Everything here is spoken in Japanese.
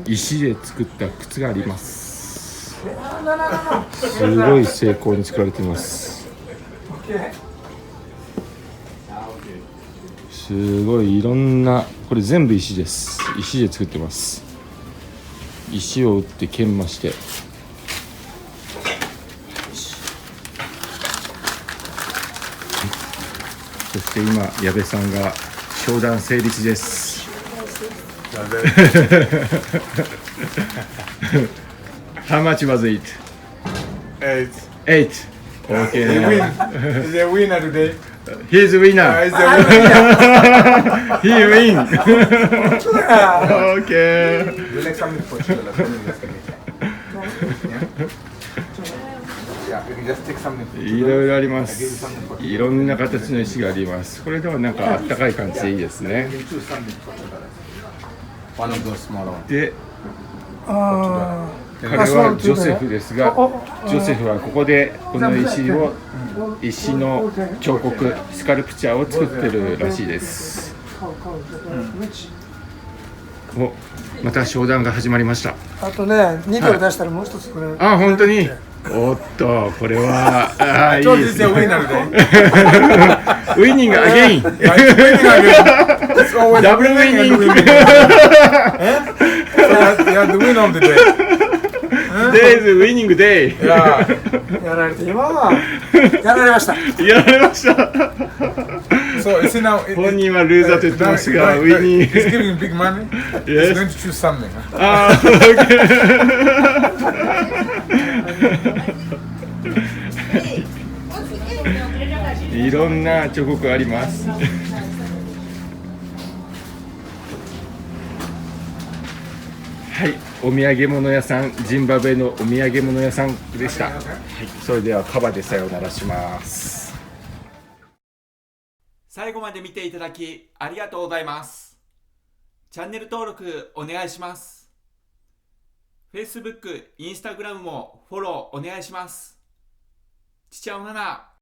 石で作った靴があります。すごい精巧に作られています。すごいいろんな、これ全部石です。石で作ってます。石を打って研磨して、そして今矢部さんが商談成立です。How much was it? 8. 8. Okay. He's a winner today. He's a winner. He's a winner. He win. Okay. You like something for sure. Yeah, you can just take something. いろいろあります。いろんな形の石があります。これではなんかあったかい感じでいいですね。One of those small ones. で、彼はジョセフですが、ジョセフはここでこの石の彫刻、スカルプチャーを作ってるらしいです。お、また商談が始まりました。あとね、2ドル出したらもう一つくれる。あ、本当に。おっと、これは、いいですね。ウィニングアゲイン。ダブルウィニング。Yeah, the winner of the day. Today is winning day. やられて、今はやられました。やられました。So, you see now, 本人はルーザーと言ってますが、ウィニング。He's giving big money. He's going to choose something. いろんな彫刻あります。はい、お土産物屋さん、ジンバブエのお土産物屋さんでした。はい、それではカバでさようならします。最後まで見ていただきありがとうございます。チャンネル登録お願いします。Facebook、Instagram もフォローお願いします。ちちゃおなな。